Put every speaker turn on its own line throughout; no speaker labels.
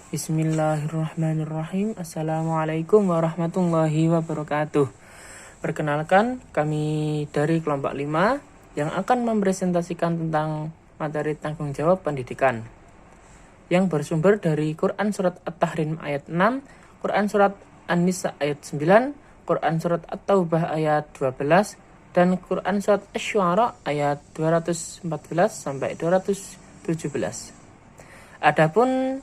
Bismillahirrahmanirrahim. Assalamualaikum warahmatullahi wabarakatuh. Perkenalkan, kami dari kelompok 5 yang akan mempresentasikan tentang materi tanggung jawab pendidikan yang bersumber dari Quran Surat At-Tahrim ayat 6, Quran Surat An-Nisa ayat 9, Quran Surat At-Taubah ayat 12, dan Quran Surat Asy-Syu'ara ayat 214 sampai 217. Adapun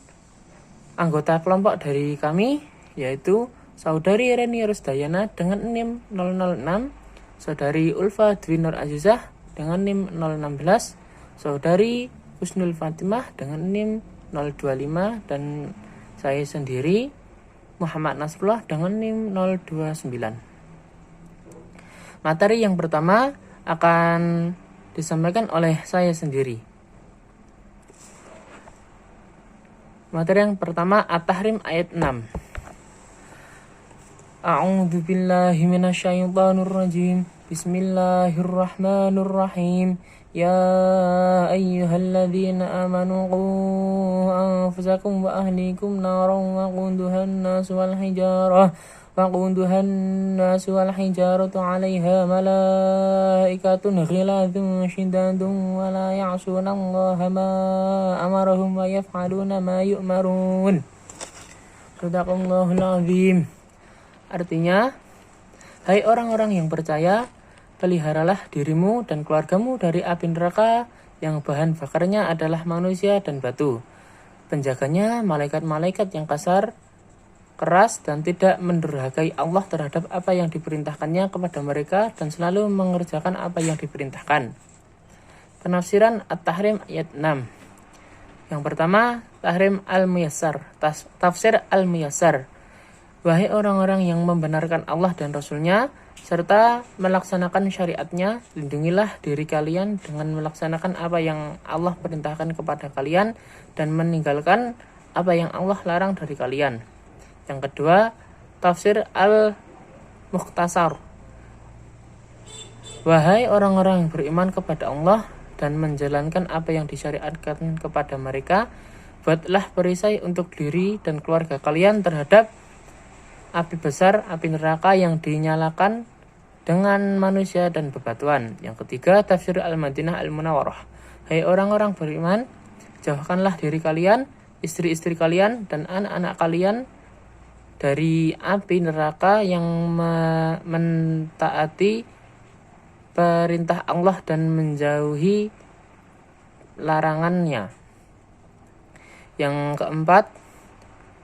anggota kelompok dari kami yaitu Saudari Reni Rusdayana dengan NIM 006, Saudari Ulfa Dwi Nur Azizah dengan NIM 016, Saudari Husnul Fatimah dengan NIM 025, dan saya sendiri Muhammad Nasrullah dengan NIM 029. Materi yang pertama akan disampaikan oleh saya sendiri. Materi yang pertama At-Tahrim ayat 6. A'udzu billahi minasyaitonir rajim. Bismillahirrahmanirrahim. Ya ayyuhalladzina amanu qu anfusakum wa ahlikum naran waquduhan nas wal hijaratu 'alaiha malaikatun ghiladun shidadun wa la ya'sunallaha ma amarahum wa yaf'aluna ma yu'marun. Shadaqallahul azim. Artinya, hai orang-orang yang percaya, peliharalah dirimu dan keluargamu dari api neraka yang bahan bakarnya adalah manusia dan batu. Penjaganya malaikat-malaikat yang kasar, keras, dan tidak mendurhakai Allah terhadap apa yang diperintahkannya kepada mereka dan selalu mengerjakan apa yang diperintahkan. Penafsiran At-Tahrim ayat 6. Yang pertama, Tahrim Al-Muyassar. Tafsir Al-Muyassar. Wahai orang-orang yang membenarkan Allah dan Rasul-Nya serta melaksanakan syariatnya, lindungilah diri kalian dengan melaksanakan apa yang Allah perintahkan kepada kalian dan meninggalkan apa yang Allah larang dari kalian. Yang kedua, Tafsir Al-Mukhtasar. Wahai orang-orang yang beriman kepada Allah dan menjalankan apa yang disyariatkan kepada mereka, buatlah perisai untuk diri dan keluarga kalian terhadap api besar, api neraka yang dinyalakan dengan manusia dan bebatuan. Yang ketiga, Tafsir Al-Madinah Al-Munawwarah. Hai orang-orang beriman, jauhkanlah diri kalian, istri-istri kalian, dan anak-anak kalian dari api neraka yang mentaati perintah Allah dan menjauhi larangannya. Yang keempat,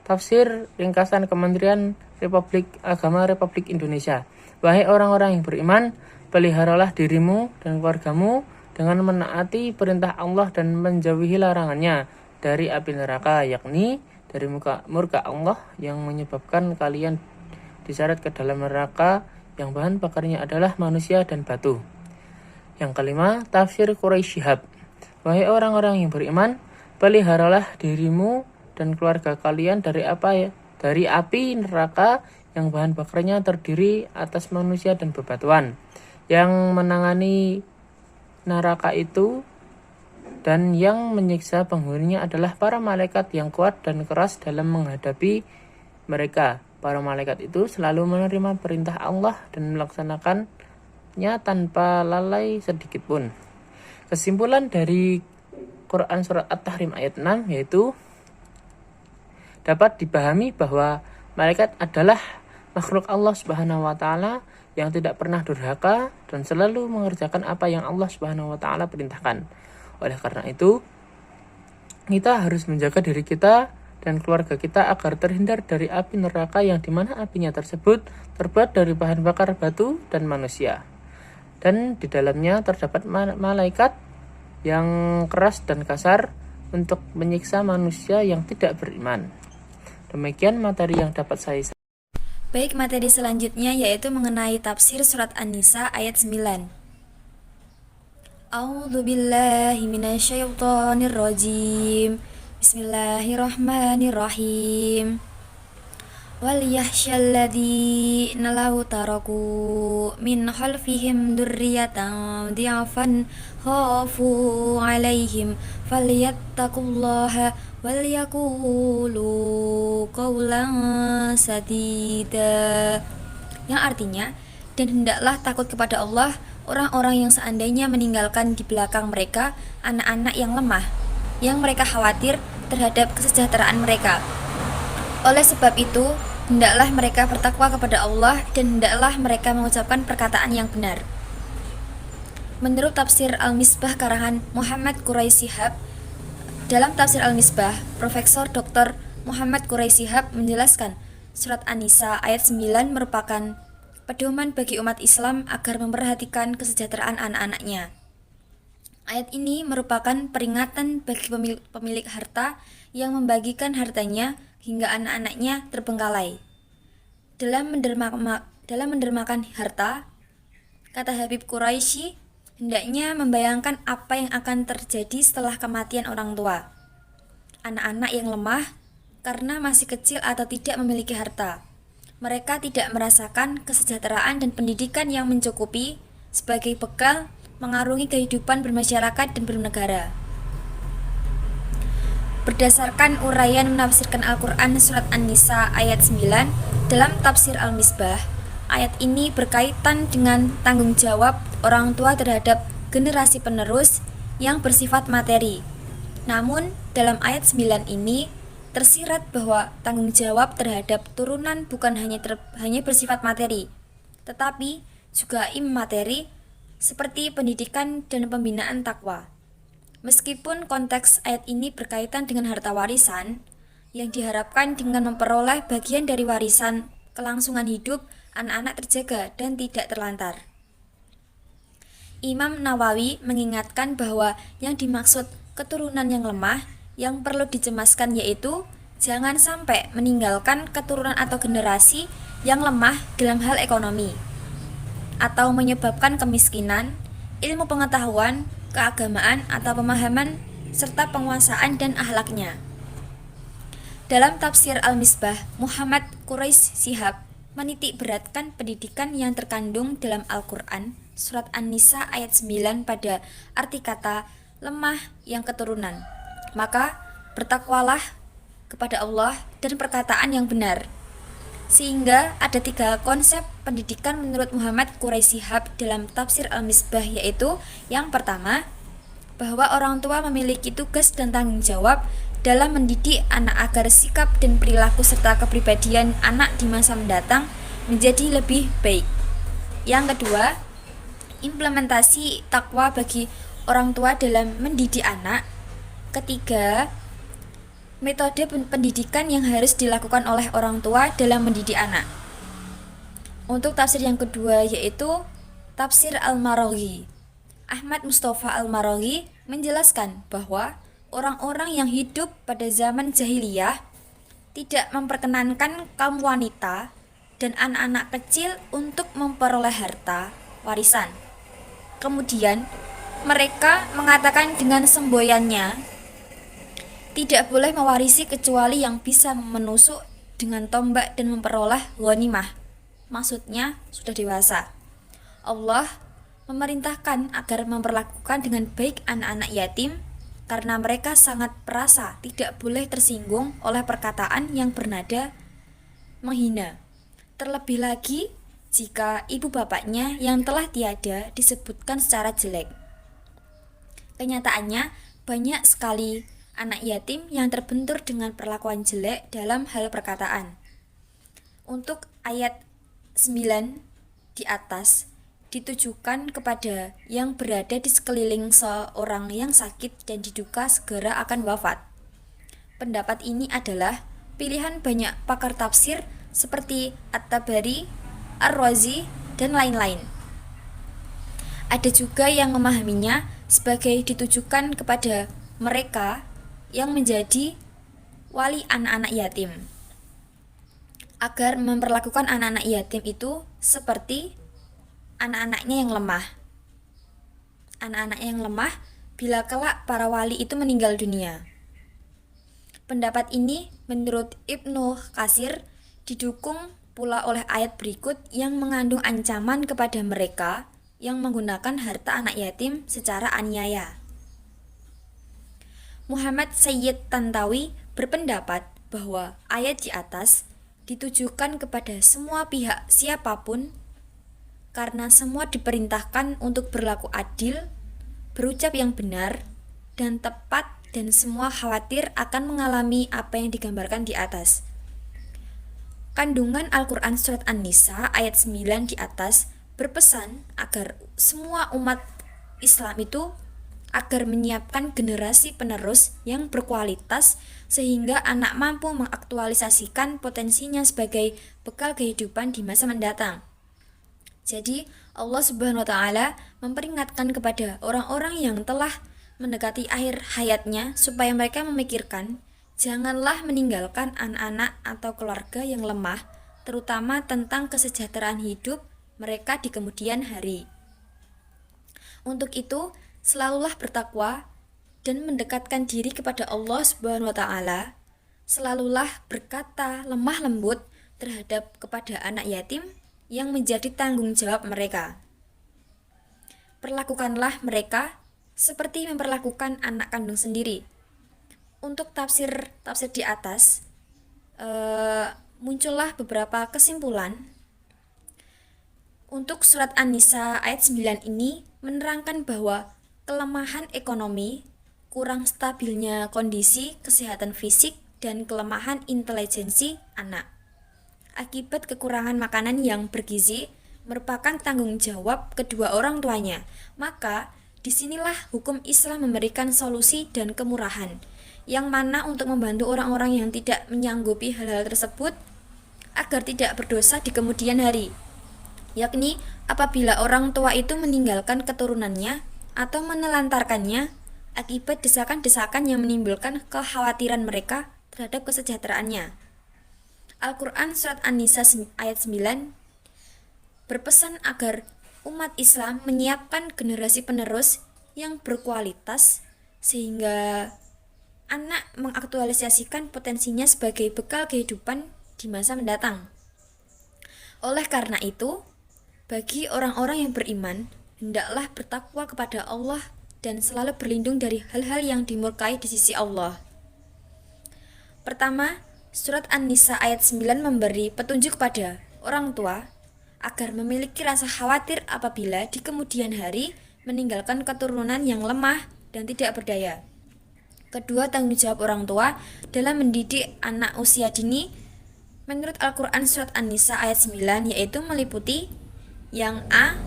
Tafsir Ringkasan Kementerian Agama Republik Indonesia. Wahai orang-orang yang beriman, peliharalah dirimu dan keluargamu dengan menaati perintah Allah dan menjauhi larangannya dari api neraka, yakni dari murka Allah yang menyebabkan kalian diseret ke dalam neraka yang bahan bakarnya adalah manusia dan batu. Yang kelima, Tafsir Quraisy Shihab. Wahai orang-orang yang beriman, peliharalah dirimu dan keluarga kalian dari api neraka yang bahan bakarnya terdiri atas manusia dan bebatuan. Yang menangani neraka itu dan yang menyiksa penghuninya adalah para malaikat yang kuat dan keras dalam menghadapi mereka. Para malaikat itu selalu menerima perintah Allah dan melaksanakannya tanpa lalai sedikit pun. Kesimpulan dari Quran Surat At-Tahrim ayat 6 yaitu dapat dipahami bahwa malaikat adalah makhluk Allah Subhanahu wa taala yang tidak pernah durhaka dan selalu mengerjakan apa yang Allah Subhanahu wa taala perintahkan. Oleh karena itu, kita harus menjaga diri kita dan keluarga kita agar terhindar dari api neraka yang dimana apinya tersebut terbuat dari bahan bakar batu dan manusia. Dan di dalamnya terdapat malaikat yang keras dan kasar untuk menyiksa manusia yang tidak beriman. Demikian materi yang dapat saya sampaikan.
Baik, materi selanjutnya yaitu mengenai tafsir surat An-Nisa ayat 9. A'udzu billahi minasyaitonir rajim. Bismillahirrahmanirrahim. Wal yahsyal ladzina law taraku min khalfihim dzurriyyatan dhi'afan khafu 'alaihim falyattaqullaha wal yaqulu qawlan sadida, yang artinya, dan hendaklah takut kepada Allah orang-orang yang seandainya meninggalkan di belakang mereka anak-anak yang lemah, yang mereka khawatir terhadap kesejahteraan mereka. Oleh sebab itu, hendaklah mereka bertakwa kepada Allah dan hendaklah mereka mengucapkan perkataan yang benar. Menurut tafsir Al-Misbah karangan Muhammad Quraisy Shihab, dalam tafsir Al-Misbah, Profesor Dr. Muhammad Quraisy Shihab menjelaskan surat An-Nisa ayat 9 merupakan pedoman bagi umat Islam agar memperhatikan kesejahteraan anak-anaknya. Ayat ini merupakan peringatan bagi pemilik harta yang membagikan hartanya hingga anak-anaknya terbengkalai. Dalam mendermakan harta, kata Habib Quraisy, hendaknya membayangkan apa yang akan terjadi setelah kematian orang tua. Anak-anak yang lemah karena masih kecil atau tidak memiliki harta. Mereka tidak merasakan kesejahteraan dan pendidikan yang mencukupi sebagai bekal mengarungi kehidupan bermasyarakat dan bernegara. Berdasarkan uraian menafsirkan Al-Quran surat An-Nisa ayat 9 dalam tafsir Al-Misbah, ayat ini berkaitan dengan tanggung jawab orang tua terhadap generasi penerus yang bersifat materi. Namun, dalam ayat 9 ini tersirat bahwa tanggung jawab terhadap turunan bukan hanya bersifat materi, tetapi juga immateri seperti pendidikan dan pembinaan takwa. Meskipun konteks ayat ini berkaitan dengan harta warisan, yang diharapkan dengan memperoleh bagian dari warisan, kelangsungan hidup anak-anak terjaga dan tidak terlantar. Imam Nawawi mengingatkan bahwa yang dimaksud keturunan yang lemah yang perlu dicemaskan yaitu jangan sampai meninggalkan keturunan atau generasi yang lemah dalam hal ekonomi, atau menyebabkan kemiskinan, ilmu pengetahuan, keagamaan atau pemahaman, serta penguasaan dan akhlaknya. Dalam tafsir Al-Misbah, Muhammad Quraisy Shihab menitik beratkan pendidikan yang terkandung dalam Al-Quran, surat An-Nisa ayat 9 pada arti kata lemah yang keturunan. Maka bertakwalah kepada Allah dan perkataan yang benar. Sehingga ada 3 konsep pendidikan menurut Muhammad Quraisy Shihab dalam tafsir Al-Misbah, yaitu yang pertama, bahwa orang tua memiliki tugas dan tanggung jawab dalam mendidik anak agar sikap dan perilaku serta kepribadian anak di masa mendatang menjadi lebih baik. Yang kedua, implementasi takwa bagi orang tua dalam mendidik anak. Ketiga, metode pendidikan yang harus dilakukan oleh orang tua dalam mendidik anak. Untuk tafsir yang kedua yaitu tafsir Al-Maraghi. Ahmad Mustafa Al-Maraghi menjelaskan bahwa orang-orang yang hidup pada zaman jahiliyah tidak memperkenankan kaum wanita dan anak-anak kecil untuk memperoleh harta warisan. Kemudian mereka mengatakan dengan semboyannya, tidak boleh mewarisi kecuali yang bisa menusuk dengan tombak dan memperoleh ghanimah. Maksudnya sudah dewasa. Allah memerintahkan agar memperlakukan dengan baik anak-anak yatim karena mereka sangat perasa tidak boleh tersinggung oleh perkataan yang bernada menghina. Terlebih lagi jika ibu bapaknya yang telah tiada disebutkan secara jelek. Kenyataannya banyak sekali anak yatim yang terbentur dengan perlakuan jelek dalam hal perkataan. Untuk ayat 9 di atas ditujukan kepada yang berada di sekeliling seorang yang sakit dan diduga segera akan wafat. Pendapat ini adalah pilihan banyak pakar tafsir seperti At-Tabari, Ar-Razi, dan lain-lain. Ada juga yang memahaminya sebagai ditujukan kepada mereka yang menjadi wali anak-anak yatim, agar memperlakukan anak-anak yatim itu seperti anak-anaknya yang lemah. Anak-anaknya yang lemah bila kelak para wali itu meninggal dunia. Pendapat ini menurut Ibnu Katsir didukung pula oleh ayat berikut yang mengandung ancaman kepada mereka yang menggunakan harta anak yatim secara aniaya. Muhammad Sayyid Tantawi berpendapat bahwa ayat di atas ditujukan kepada semua pihak siapapun karena semua diperintahkan untuk berlaku adil, berucap yang benar dan tepat, dan semua khawatir akan mengalami apa yang digambarkan di atas. Kandungan Al-Quran Surat An-Nisa ayat 9 di atas berpesan agar semua umat Islam itu agar menyiapkan generasi penerus yang berkualitas sehingga anak mampu mengaktualisasikan potensinya sebagai bekal kehidupan di masa mendatang. Jadi Allah Subhanahu wa taala memperingatkan kepada orang-orang yang telah mendekati akhir hayatnya supaya mereka memikirkan janganlah meninggalkan anak-anak atau keluarga yang lemah, terutama tentang kesejahteraan hidup mereka di kemudian hari. Untuk itu, selalulah bertakwa dan mendekatkan diri kepada Allah Subhanahu wa taala. Selalulah berkata lemah lembut terhadap kepada anak yatim yang menjadi tanggung jawab mereka. Perlakukanlah mereka seperti memperlakukan anak kandung sendiri. Untuk tafsir di atas muncullah beberapa kesimpulan. Untuk surat An-Nisa ayat 9 ini menerangkan bahwa kelemahan ekonomi, kurang stabilnya kondisi kesehatan fisik, dan kelemahan intelijensi anak akibat kekurangan makanan yang bergizi merupakan tanggung jawab kedua orang tuanya. Maka disinilah hukum Islam memberikan solusi dan kemurahan, yang mana untuk membantu orang-orang yang tidak menyanggupi hal-hal tersebut agar tidak berdosa di kemudian hari, yakni apabila orang tua itu meninggalkan keturunannya atau menelantarkannya akibat desakan-desakan yang menimbulkan kekhawatiran mereka terhadap kesejahteraannya. Al-Quran Surat An-Nisa ayat 9 berpesan agar umat Islam menyiapkan generasi penerus yang berkualitas sehingga anak mengaktualisasikan potensinya sebagai bekal kehidupan di masa mendatang. Oleh karena itu, bagi orang-orang yang beriman, hendaklah bertakwa kepada Allah dan selalu berlindung dari hal-hal yang dimurkai di sisi Allah. Pertama, Surat An-Nisa ayat 9 memberi petunjuk pada orang tua agar memiliki rasa khawatir apabila di kemudian hari meninggalkan keturunan yang lemah dan tidak berdaya. Kedua, tanggung jawab orang tua dalam mendidik anak usia dini menurut Al-Quran Surat An-Nisa ayat 9 yaitu meliputi yang A,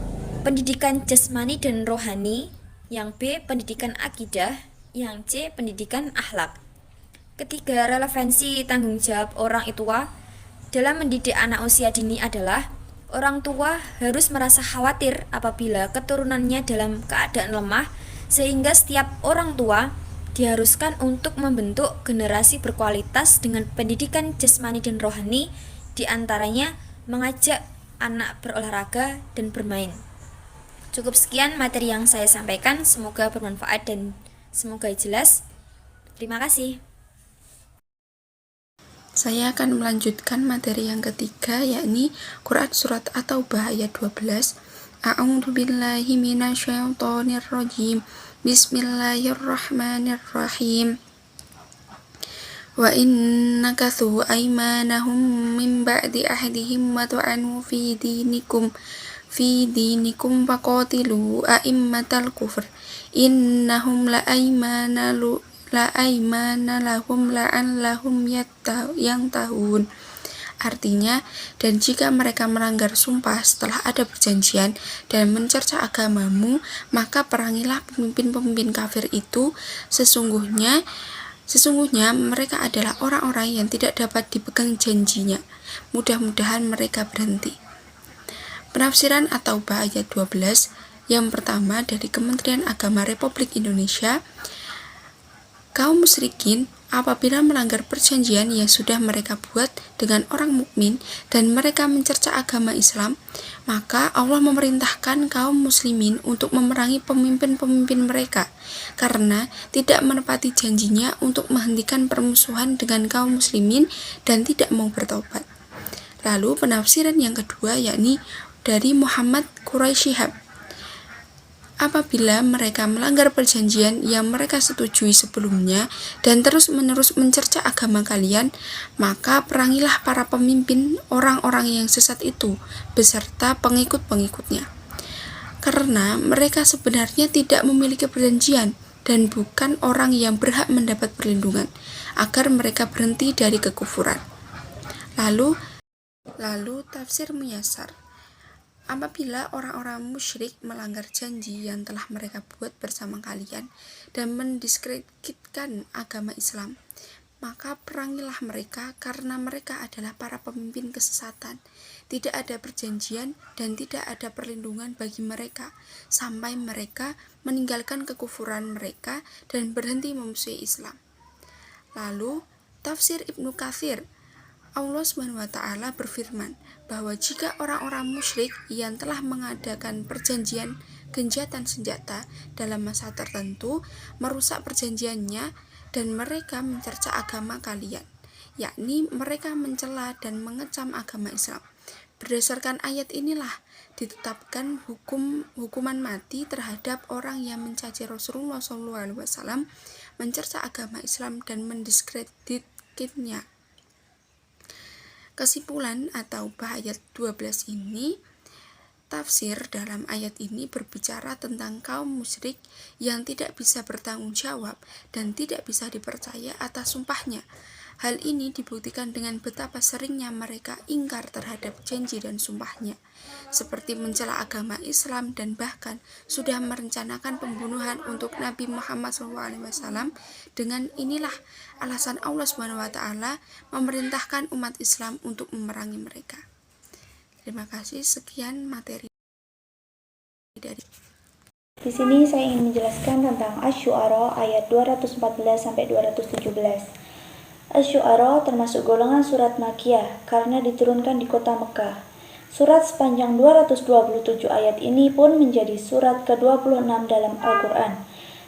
pendidikan jasmani dan rohani, yang B, pendidikan akidah, yang C, pendidikan akhlak. Ketiga, relevansi tanggung jawab orang tua dalam mendidik anak usia dini adalah orang tua harus merasa khawatir apabila keturunannya dalam keadaan lemah, sehingga setiap orang tua diharuskan untuk membentuk generasi berkualitas dengan pendidikan jasmani dan rohani, diantaranya mengajak anak berolahraga dan bermain. Cukup sekian materi yang saya sampaikan, semoga bermanfaat dan semoga jelas. Terima kasih.
Saya akan melanjutkan materi yang ketiga, yakni Quran Surat At-Taubah ayat 12. A'udzu billahi minasyaitonir rajim. Bismillahirrahmanirrahim. Wa innakathu aymanahum min ba'di ahdihim wa tu'anu fi dinikum faqatilu a'immatal kufr innahum la aymana lahum la'allahum yantahun. Artinya, dan jika mereka melanggar sumpah setelah ada perjanjian dan mencerca agamamu, maka perangilah pemimpin-pemimpin kafir itu. Sesungguhnya mereka adalah orang-orang yang tidak dapat dipegang janjinya. Mudah-mudahan mereka berhenti. Penafsiran At-Taubah ayat 12 yang pertama dari Kementerian Agama Republik Indonesia. Kaum musyrikin apabila melanggar perjanjian yang sudah mereka buat dengan orang mukmin dan mereka mencerca agama Islam, maka Allah memerintahkan kaum muslimin untuk memerangi pemimpin-pemimpin mereka karena tidak menepati janjinya untuk menghentikan permusuhan dengan kaum muslimin dan tidak mau bertobat. Lalu penafsiran yang kedua yakni dari Muhammad Quraish Shihab. Apabila mereka melanggar perjanjian yang mereka setujui sebelumnya dan terus-menerus mencerca agama kalian, maka perangilah para pemimpin orang-orang yang sesat itu beserta pengikut-pengikutnya. Karena mereka sebenarnya tidak memiliki perjanjian dan bukan orang yang berhak mendapat perlindungan, agar mereka berhenti dari kekufuran. Lalu tafsir muyasar. Apabila orang-orang musyrik melanggar janji yang telah mereka buat bersama kalian dan mendiskreditkan agama Islam, maka perangilah mereka karena mereka adalah para pemimpin kesesatan. Tidak ada perjanjian dan tidak ada perlindungan bagi mereka sampai mereka meninggalkan kekufuran mereka dan berhenti memusuhi Islam. Lalu, tafsir Ibnu Katsir, Allah SWT berfirman bahwa jika orang-orang musyrik yang telah mengadakan perjanjian gencatan senjata dalam masa tertentu merusak perjanjiannya dan mereka mencerca agama kalian, yakni mereka mencela dan mengecam agama Islam. Berdasarkan ayat inilah ditetapkan hukuman mati terhadap orang yang mencaci Rasulullah SAW, mencerca agama Islam dan mendiskreditkannya. Kesimpulan atau ayat 12 ini, tafsir dalam ayat ini berbicara tentang kaum musyrik yang tidak bisa bertanggung jawab dan tidak bisa dipercaya atas sumpahnya. Hal ini dibuktikan dengan betapa seringnya mereka ingkar terhadap janji dan sumpahnya, seperti mencela agama Islam dan bahkan sudah merencanakan pembunuhan untuk Nabi Muhammad SAW. Dengan inilah alasan Allah SWT memerintahkan umat Islam untuk memerangi mereka. Terima kasih, sekian materi dari.
Di sini saya ingin menjelaskan tentang Asy-Syu'ara ayat 214 sampai 217. Asy-Syu'ara termasuk golongan surat Makkiyah karena diturunkan di kota Mekah. Surat sepanjang 227 ayat ini pun menjadi surat ke-26 dalam Al-Quran.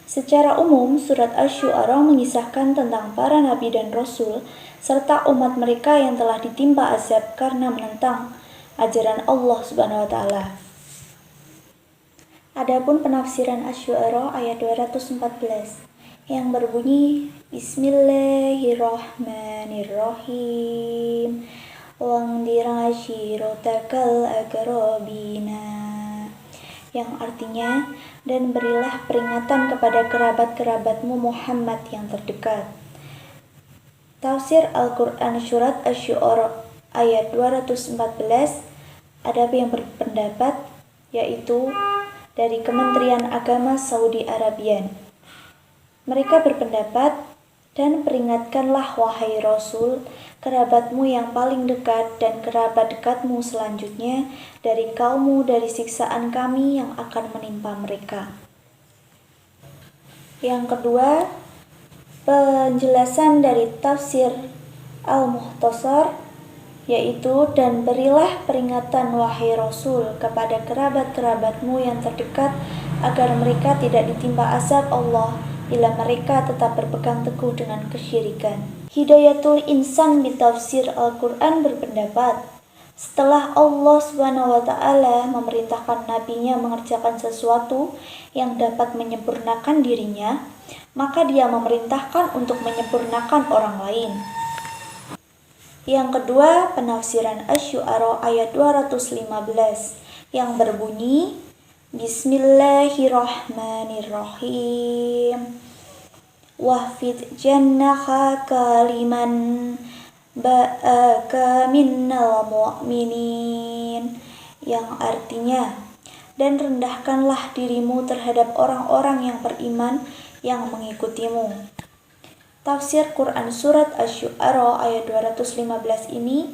Secara umum, surat Asy-Syu'ara mengisahkan tentang para nabi dan rasul serta umat mereka yang telah ditimpa azab karena menentang ajaran Allah Subhanahu wa taala. Adapun penafsiran Asy-Syu'ara ayat 214 yang berbunyi Bismillahirrahmanirrahim wangdir ashiratakal aqrabina, yang artinya, dan berilah peringatan kepada kerabat-kerabatmu Muhammad yang terdekat. Tafsir Al-Quran surat Asy-Syu'ara ayat 214, ada yang berpendapat, yaitu dari Kementerian Agama Saudi Arabia. Mereka berpendapat, dan peringatkanlah wahai Rasul, kerabatmu yang paling dekat dan kerabat dekatmu selanjutnya dari kaummu dari siksaan kami yang akan menimpa mereka. Yang kedua, penjelasan dari tafsir Al-Mukhtasar, yaitu dan berilah peringatan wahai Rasul kepada kerabat-kerabatmu yang terdekat agar mereka tidak ditimpa azab Allah bila mereka tetap berpegang teguh dengan kesyirikan. Hidayatul Insan bitafsir Al-Quran berpendapat, setelah Allah SWT memerintahkan nabinya mengerjakan sesuatu yang dapat menyempurnakan dirinya, maka dia memerintahkan untuk menyempurnakan orang lain. Yang kedua, penafsiran Asy-Syu'ara ayat 215 yang berbunyi Bismillahirrahmanirrahim wahfid jannaka kaliman ba'aka minnal mu'minin, yang artinya, dan rendahkanlah dirimu terhadap orang-orang yang beriman yang mengikutimu. Tafsir Quran surat Asy-Syu'ara ayat 215 ini,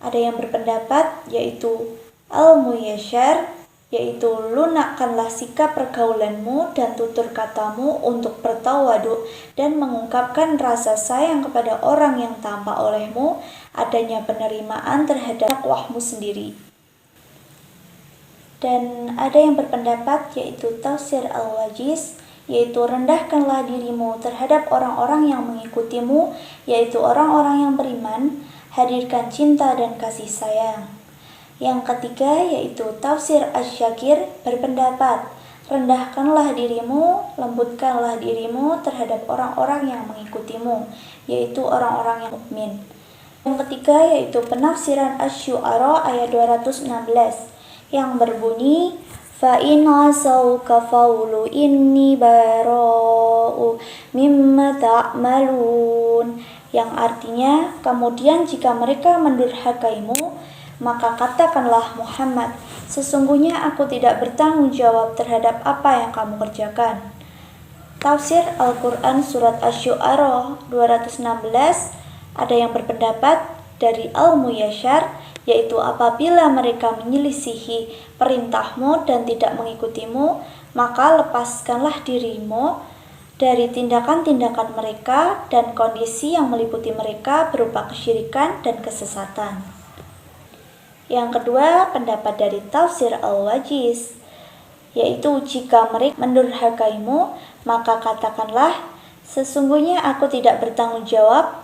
ada yang berpendapat, yaitu Al-Muyasyar, yaitu lunakkanlah sikap pergaulanmu dan tutur katamu untuk bertawadu dan mengungkapkan rasa sayang kepada orang yang tampak olehmu adanya penerimaan terhadap dakwahmu sendiri. Dan ada yang berpendapat, yaitu tafsir Al-Wajiz, yaitu rendahkanlah dirimu terhadap orang-orang yang mengikutimu, yaitu orang-orang yang beriman, hadirkan cinta dan kasih sayang. Yang ketiga, yaitu tafsir Asy-Syakir berpendapat, Rendahkanlah dirimu, lembutkanlah dirimu terhadap orang-orang yang mengikutimu, yaitu orang-orang yang mukmin. Yang ketiga yaitu penafsiran Asy-Syu'ara ayat 216 yang berbunyi fa in asauka faulu inni bara'u mimma ta'malun, yang artinya kemudian jika mereka mendurhakaimu maka katakanlah Muhammad, sesungguhnya aku tidak bertanggung jawab terhadap apa yang kamu kerjakan. Tafsir Al-Quran Surat Asy-Syu'ara 216, ada yang berpendapat dari Al-Muyasyar, yaitu apabila mereka menyelisihi perintahmu dan tidak mengikutimu, maka lepaskanlah dirimu dari tindakan-tindakan mereka dan kondisi yang meliputi mereka berupa kesyirikan dan kesesatan. Yang kedua, pendapat dari Tafsir Al-Wajiz, yaitu jika mereka mendurhakaimu, maka katakanlah, sesungguhnya aku tidak bertanggung jawab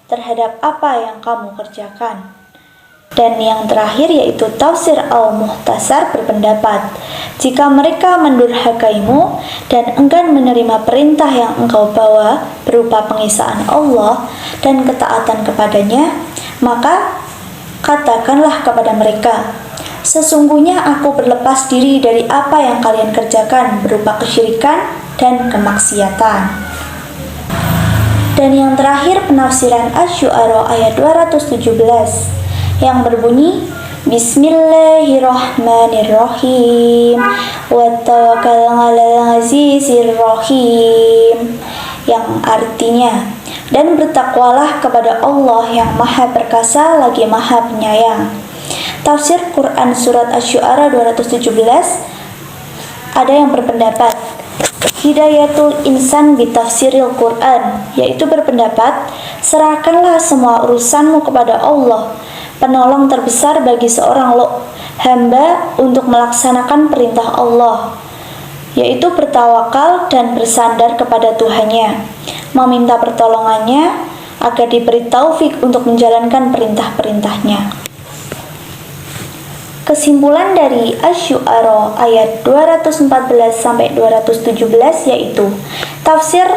terhadap apa yang kamu kerjakan. Dan yang terakhir yaitu Tafsir Al-Muhtasar berpendapat, jika mereka mendurhakaimu dan enggan menerima perintah yang engkau bawa berupa pengesaan Allah dan ketaatan kepadanya, maka katakanlah kepada mereka, sesungguhnya aku berlepas diri dari apa yang kalian kerjakan berupa kesyirikan dan kemaksiatan. Dan yang terakhir penafsiran Asy-Syu'ara ayat 217 yang berbunyi Bismillahirrahmanirrahim wa tawakkal 'alal 'azizir rahim, yang artinya dan bertakwalah kepada Allah yang Maha Perkasa lagi Maha Penyayang. Tafsir Quran Surat Asy-Syu'ara 217, ada yang berpendapat Hidayatul Insan bitafsiril Quran, yaitu berpendapat, serahkanlah semua urusanmu kepada Allah, penolong terbesar bagi seorang hamba untuk melaksanakan perintah Allah, yaitu bertawakal dan bersandar kepada Tuhannya, meminta pertolongannya agar diberi taufik untuk menjalankan perintah-perintahnya. Kesimpulan dari Asy-Syu'ara ayat 214-217 yaitu tafsir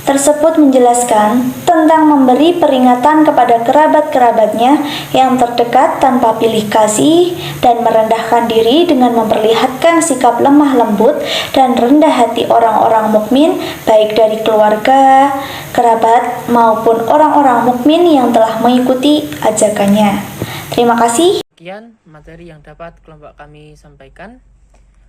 tersebut menjelaskan tentang memberi peringatan kepada kerabat-kerabatnya yang terdekat tanpa pilih kasih dan merendahkan diri dengan memperlihatkan sikap lemah lembut dan rendah hati orang-orang mukmin, baik dari keluarga, kerabat maupun orang-orang mukmin yang telah mengikuti ajakannya. Terima kasih.
Sekian materi yang dapat kelompok kami sampaikan.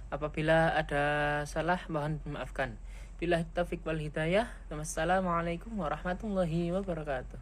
Apabila ada salah mohon dimaafkan. Billahi taufiq wal hidayah. Wassalamualaikum warahmatullahi wabarakatuh.